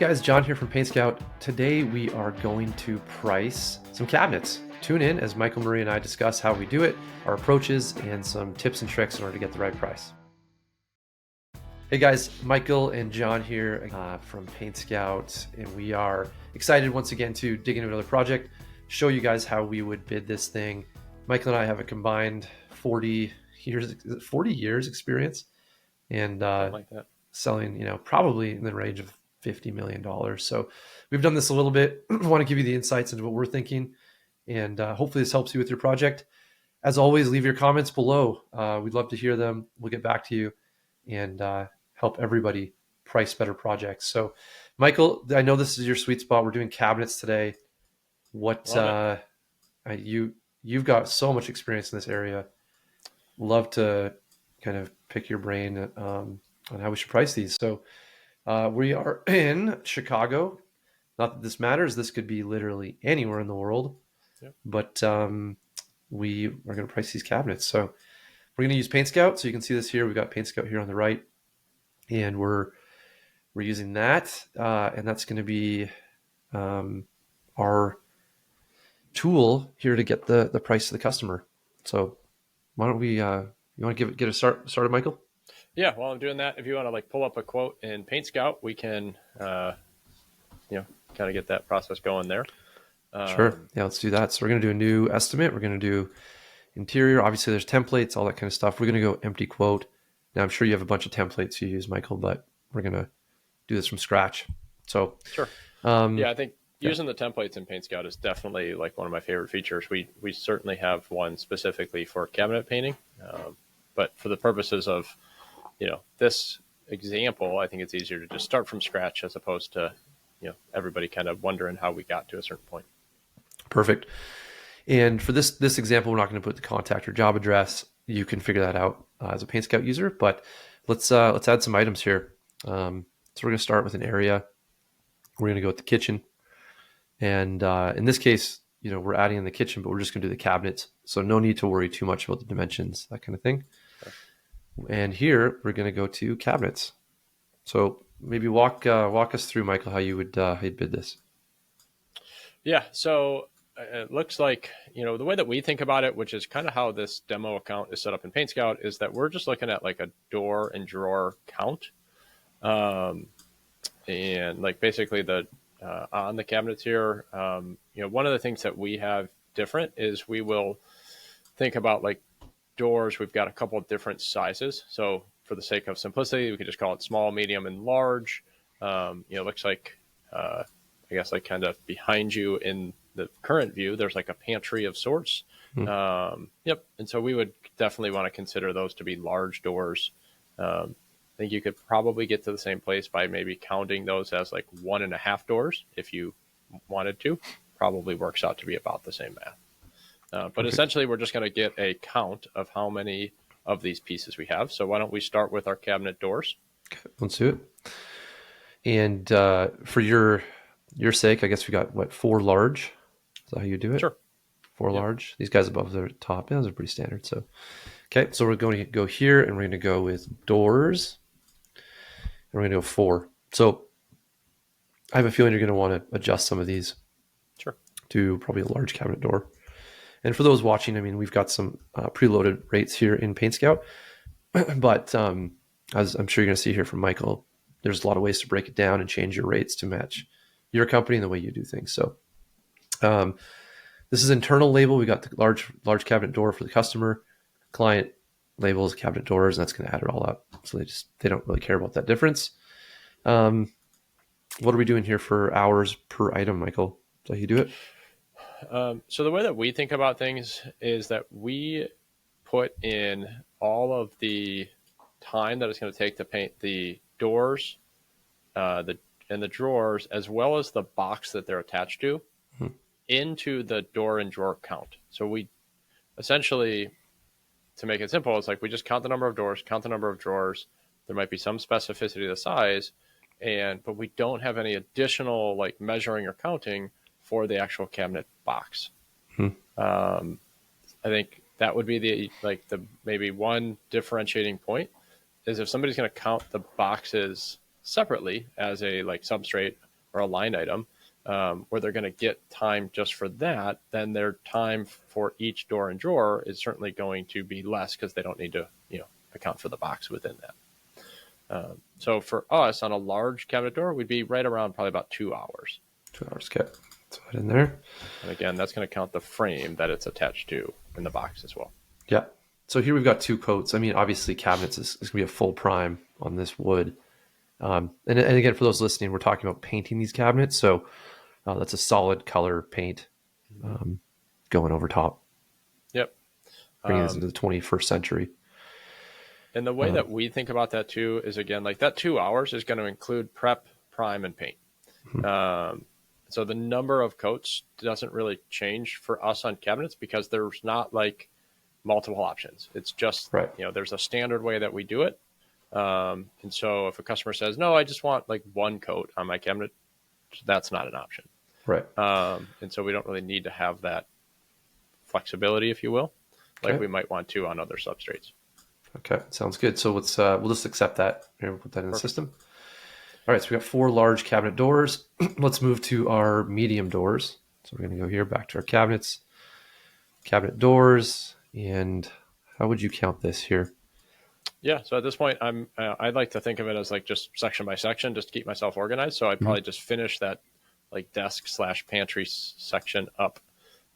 Guys, John here from Paint Scout. Today we are going to price some cabinets. Tune in as Michael Murray and I discuss how we do it, our approaches, and some tips and tricks in order to get the right price. Hey guys, Michael and John here from Paint Scout, and we are excited once again to dig into another project, show you guys how we would bid this thing. Michael and I have a combined 40 years experience, and like that. selling, probably in the range of $50 million. So we've done this a little bit. I want to give you the insights into what we're thinking, and hopefully this helps you with your project. As always, leave your comments below. We'd love to hear them. We'll get back to you and help everybody price better projects. So Michael, I know this is your sweet spot. We're doing cabinets today. You've got so much experience in this area. Love to kind of pick your brain on how we should price these. So we are in Chicago. Not that this matters. This could be literally anywhere in the world. Yep. But we are going to price these cabinets. So we're going to use Paint Scout. So you can see this here. We've got Paint Scout here on the right, and we're using that, and that's going to be our tool here to get the price to the customer. So why don't we? You want to get started, Michael? Yeah, while I'm doing that, if you want to pull up a quote in Paint Scout, we can, kind of get that process going there. Sure. Yeah, let's do that. So we're going to do a new estimate. We're going to do interior. Obviously, there's templates, all that kind of stuff. We're going to go empty quote. Now, I'm sure you have a bunch of templates you use, Michael, but we're going to do this from scratch. So sure. I think using the templates in Paint Scout is definitely one of my favorite features. We certainly have one specifically for cabinet painting, but for the purposes of this example, I think it's easier to just start from scratch as opposed to, everybody kind of wondering how we got to a certain point. Perfect. And for this example, we're not going to put the contact or job address. You can figure that out as a Paint Scout user, but let's add some items here. So we're going to start with an area. We're going to go with the kitchen. And in this case, we're adding in the kitchen, but we're just going to do the cabinets. So no need to worry too much about the dimensions, that kind of thing. And here we're going to go to cabinets. So maybe walk us through, Michael, how you'd bid this. Yeah. So it looks like, the way that we think about it, which is kind of how this demo account is set up in Paint Scout, is that we're just looking at a door and drawer count. And basically the, on the cabinets here, one of the things that we have different is we will think about doors. We've got a couple of different sizes. So for the sake of simplicity, we could just call it small, medium, and large. It looks like, I guess kind of behind you in the current view, there's a pantry of sorts. Yep. And so we would definitely want to consider those to be large doors. I think you could probably get to the same place by maybe counting those as 1.5 doors if you wanted to. Probably works out to be about the same math. But essentially, we're just going to get a count of how many of these pieces we have. So why don't we start with our cabinet doors? Okay, let's do it. And for your sake, I guess we got 4 large. Is that how you do it? Sure. 4 large. These guys above the top, those are pretty standard. So, okay, so we're going to go here, and we're going to go with doors. And we're going to go 4. So I have a feeling you're going to want to adjust some of these. Sure. To probably a large cabinet door. And for those watching, we've got some preloaded rates here in Paint Scout. But as I'm sure you're going to see here from Michael, there's a lot of ways to break it down and change your rates to match your company and the way you do things. So this is internal label. We got the large cabinet door for the customer. Client labels cabinet doors, and that's going to add it all up. So they don't really care about that difference. What are we doing here for hours per item, Michael? Is that how you do it? So the way that we think about things is that we put in all of the time that it's going to take to paint the doors, and the drawers, as well as the box that they're attached to, into the door and drawer count. So we essentially, to make it simple, it's we just count the number of doors, count the number of drawers. There might be some specificity to the size, but we don't have any additional measuring or counting for the actual cabinet box. I think that would be the maybe one differentiating point is if somebody's going to count the boxes separately as a substrate or a line item, where they're going to get time just for that, then their time for each door and drawer is certainly going to be less because they don't need to, account for the box within that. So for us on a large cabinet door, we'd be right around probably about 2 hours. 2 hours. Okay. Throw it in there. And again, that's going to count the frame that it's attached to in the box as well. Yeah. So here we've got 2 coats. I mean, obviously cabinets is going to be a full prime on this wood. And again, for those listening, we're talking about painting these cabinets. So that's a solid color paint going over top, Yep. bringing us into the 21st century. And the way that we think about that too is, again, like that 2 hours is going to include prep, prime, and paint. So the number of coats doesn't really change for us on cabinets because there's not like multiple options. It's just, right. There's a standard way that we do it. And so if a customer says, no, I just want like 1 coat on my cabinet, that's not an option. Right. And so we don't really need to have that flexibility, if you will, like we might want to on other substrates. Okay, sounds good. So let's we'll just accept that. Here, we'll put that in the system. All right, so we got 4 large cabinet doors. Let's move to our medium doors. So we're going to go here back to our cabinets, cabinet doors, and how would you count this here? Yeah, so at this point, I'd like to think of it as like just section by section, just to keep myself organized. So I'd probably just finish that like desk/pantry section up,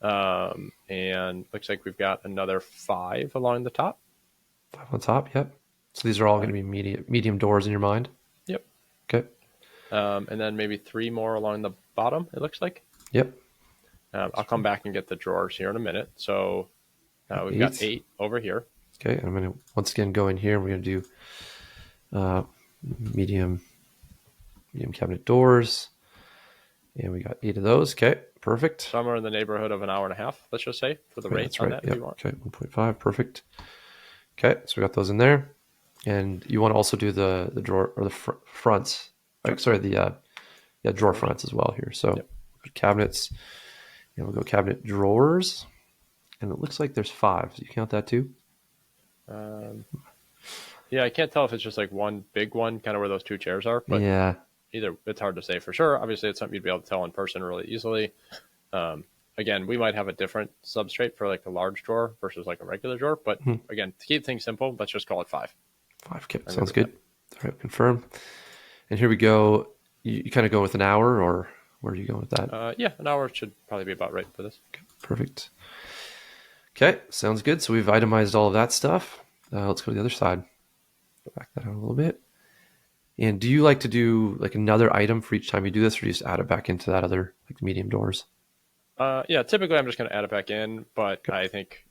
and looks like we've got another 5 along the top. 5 on top, yep. So these are all going to be medium doors in your mind? Yep. Okay. And then maybe 3 more along the bottom, it looks like. Yep. I'll come back and get the drawers here in a minute. So we've got 8 over here. Okay, and I'm going to once again go in here and we're going to do medium cabinet doors. And we got 8 of those. Okay, perfect. Somewhere in the neighborhood of an hour and a half, let's just say, for the rates on that if you want. Okay, 1.5, perfect. Okay, so we got those in there. And you want to also do the drawer or the fronts. Sorry, the drawer fronts as well here. So cabinets, and we'll go cabinet drawers. And it looks like there's 5. So you count that too? Yeah, I can't tell if it's just like one big one, kind of where those 2 chairs are. But yeah, either it's hard to say for sure. Obviously, it's something you'd be able to tell in person really easily. Again, we might have a different substrate for like a large drawer versus like a regular drawer. But again, to keep things simple, let's just call it 5. 5. Okay, sounds good. All right, confirm. And here we go. You kind of go with an hour, or where are you going with that? Yeah, an hour should probably be about right for this. Okay, perfect. Okay, sounds good. So we've itemized all of that stuff. Let's go to the other side. Back that out a little bit. And do you like to do like another item for each time you do this, or do you just add it back into that other like medium doors? Yeah, typically I'm just going to add it back in, but I think,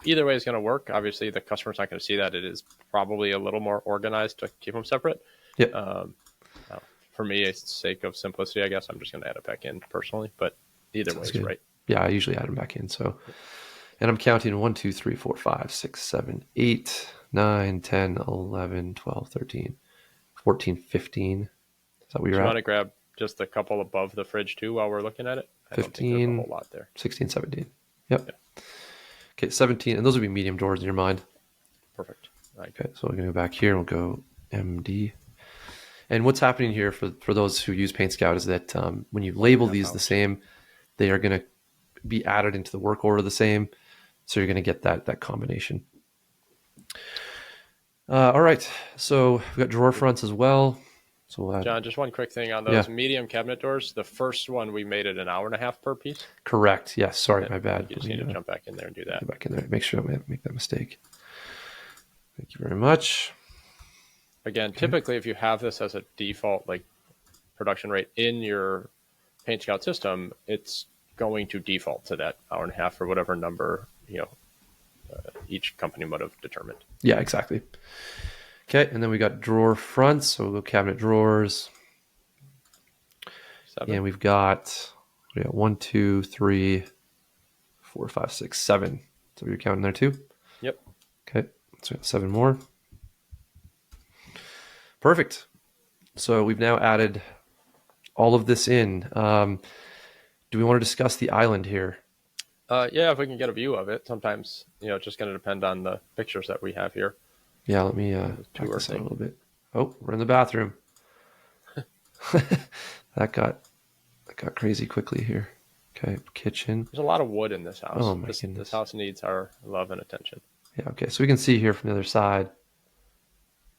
either way is going to work. Obviously, the customer's not going to see that. It is probably a little more organized to keep them separate. Yeah. For me, it's sake of simplicity, I guess I'm just going to add it back in personally, but either way is right. Yeah, I usually add them back in. So, and I'm counting 1, 2, 3, 4, 5, 6, 7, 8, 9, 10, 11, 12, 13, 14, 15. Is that what you're at? You want to grab just a couple above the fridge too while we're looking at it? 15, a whole lot there. 16, 17. Yep. Yeah. Okay, 17. And those would be medium doors in your mind. Perfect. Okay, so we're going to go back here and we'll go MD. And what's happening here for those who use Paint Scout is that when you label these the same, they are going to be added into the work order the same. So you're going to get that combination. All right, so we've got drawer fronts as well. So we'll John, just one quick thing on those medium cabinet doors. The first one we made it an hour and a half per piece. Correct. Yes. Sorry, my bad. You just need to jump back in there and do that. Back in there. Make sure I don't make that mistake. Thank you very much. Again, typically, if you have this as a default like production rate in your Paint Scout system, it's going to default to that hour and a half or whatever number each company would have determined. Yeah, exactly. Okay, and then we got drawer fronts, so we'll go cabinet drawers. 7. And we got 1, 2, 3, 4, 5, 6, 7. So you're counting there too? Yep. Okay, so we got 7 more. Perfect. So we've now added all of this in. Do we want to discuss the island here? Yeah, if we can get a view of it. Sometimes, it's just going to depend on the pictures that we have here. Yeah, let me check this out a little bit. Oh, we're in the bathroom. That got crazy quickly here. Okay, kitchen. There's a lot of wood in this Oh house. my This goodness. house needs our love and attention. Yeah, okay. So we can see here from the other side.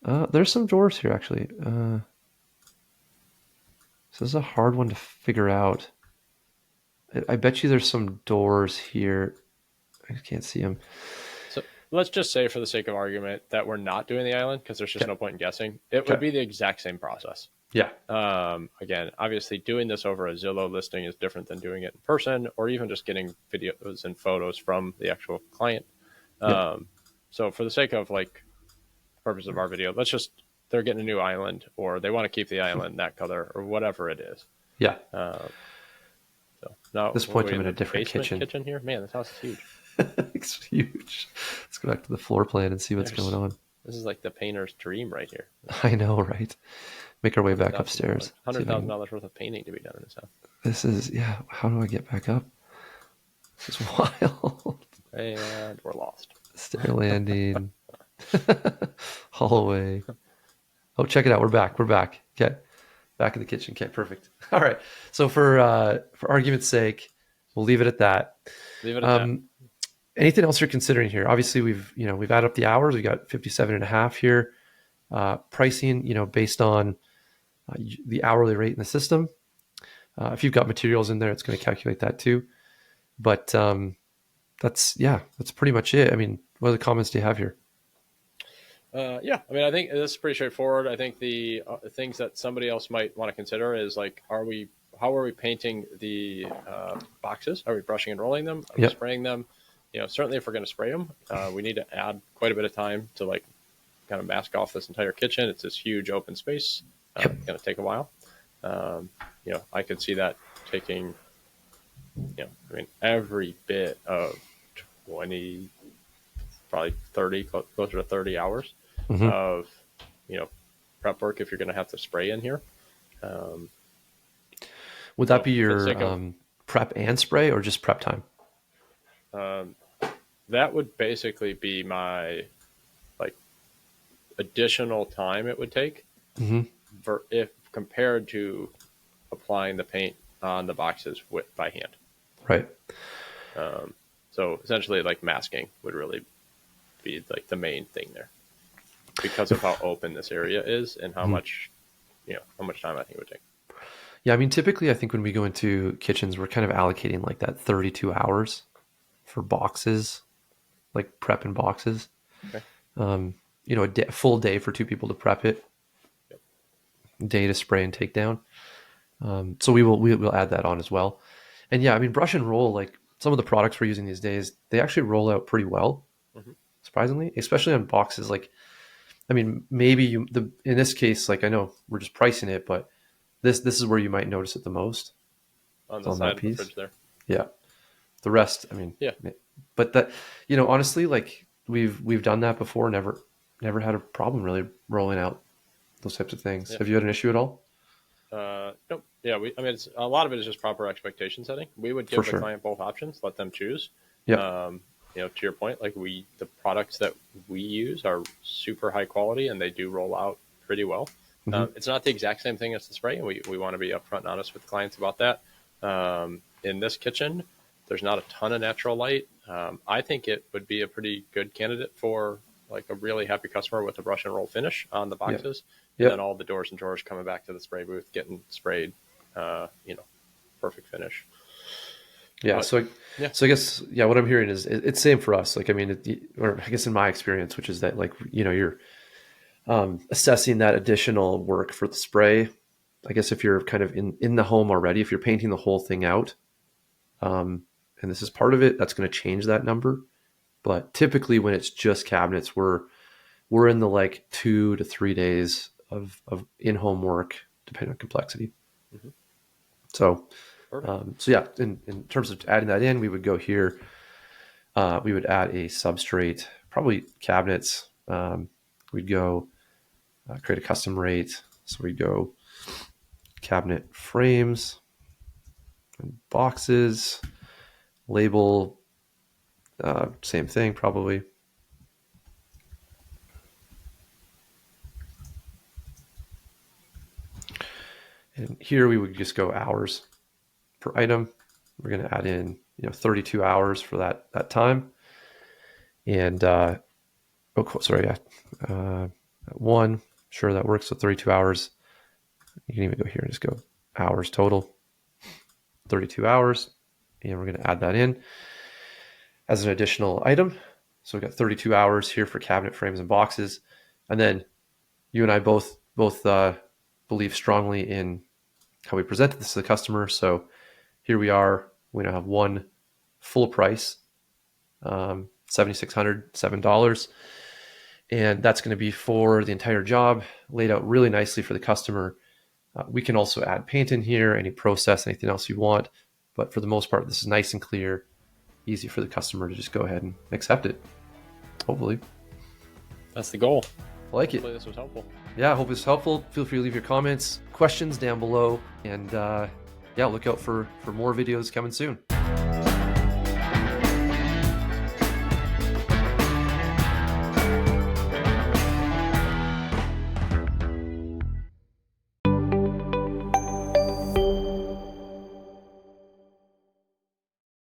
There's some doors here actually. So this is a hard one to figure out. I bet you there's some doors here. I can't see them. So let's just say, for the sake of argument, that we're not doing the island because there's just Okay. no point in guessing. It would Okay. be the exact same process. Yeah. Again, obviously, doing this over a Zillow listing is different than doing it in person, or even just getting videos and photos from the actual client. Yep. So, for the sake of like purpose of our video, let's just they're getting a new island, or they want to keep the island that color, or whatever it is. Yeah. So now, At this what are point, we I'm in in a the different basement kitchen. kitchen here? Man, this house is huge. It's huge. Let's go back to the floor plan and see what's going on. This is like the painter's dream right here. I know, right? Make our way back $100,000 upstairs. $100,000 worth of painting to be done in this house. This is, yeah. How do I get back up? This is wild. And we're lost. Stair landing. Hallway. Oh, check it out. We're back. We're back. Okay. Back in the kitchen. Okay, perfect. All right. So for argument's sake, we'll leave it at that. Leave it at that. Anything else you're considering here? Obviously, we've added up the hours. We got 57 and a half here. Pricing, based on the hourly rate in the system. If you've got materials in there, it's going to calculate that too. But that's pretty much it. I mean, what other comments do you have here? Yeah, I mean, I think this is pretty straightforward. I think the things that somebody else might want to consider is like, how are we painting the boxes? Are we brushing and rolling them? Are we Yep. spraying them? Certainly if we're going to spray them, we need to add quite a bit of time to like kind of mask off this entire kitchen. It's this huge open space. Yep. It's going to take a while. I could see that taking, I mean, every bit of 20, probably 30, closer to 30 hours Mm-hmm. of, prep work if you're going to have to spray in here. Would that be For the your sake of, prep and spray, or just prep time? that would basically be my like additional time it would take Mm-hmm. for if compared to applying the paint on the boxes by hand. Right. So essentially, like masking would really be like the main thing there, because of how open this area is and how much time I think it would take. Yeah, I mean, typically, I think when we go into kitchens, we're kind of allocating like that 32 hours for boxes, like prepping boxes. Okay. A full day for two people to prep it, Yep. day to spray and take down. So we'll add that on as well. And yeah, I mean, brush and roll, like some of the products we're using these days, they actually roll out pretty well, surprisingly, especially on boxes. Like, I mean, maybe in this case, like I know we're just pricing it, but this is where you might notice it the most. On the on side that of the piece. fridge there. Yeah. The rest, I mean, Yeah. but that, honestly, like we've done that before. Never had a problem really rolling out those types of things. Yeah. Have you had an issue at all? Nope. Yeah, it's a lot of it is just proper expectation setting. We would give For the sure. client both options, let them choose. Yeah. To your point, like the products that we use are super high quality and they do roll out pretty well. Mhm. It's not the exact same thing as the spray, and we want to be upfront and honest with clients about that. In this kitchen, there's not a ton of natural light. I think it would be a pretty good candidate for like a really happy customer with a brush and roll finish on the boxes. Yep. And then all the doors and drawers coming back to the spray booth, getting sprayed, perfect finish. Yeah. But, So I guess, what I'm hearing is it's same for us. Like, I mean, or I guess in my experience, which is that like, you're assessing that additional work for the spray. I guess if you're kind of in the home already, if you're painting the whole thing out, and this is part of it, that's going to change that number. But typically when it's just cabinets, we're in the like 2 to 3 days of in-home work, depending on complexity. Mm-hmm. So, Perfect. yeah, in terms of adding that in, we would go here. We would add a substrate, probably cabinets. We'd go create a custom rate. So we'd go cabinet frames and boxes, label, same thing probably. And here we would just go hours per item. We're going to add in 32 hours for that time. And one, sure, that works. So 32 hours. You can even go here and just go hours total, 32 hours. And we're going to add that in as an additional item. So we've got 32 hours here for cabinet frames and boxes. And then you and I both believe strongly in how we presented this to the customer. So here we are. We now have one full price, $7,600, $7. And that's going to be for the entire job, laid out really nicely for the customer. We can also add paint in here, any process, anything else you want. But for the most part, this is nice and clear, easy for the customer to just go ahead and accept it. Hopefully. That's the goal. I like Hopefully it. this was helpful. Yeah, I hope it's helpful. Feel free to leave your comments, questions down below. And look out for more videos coming soon.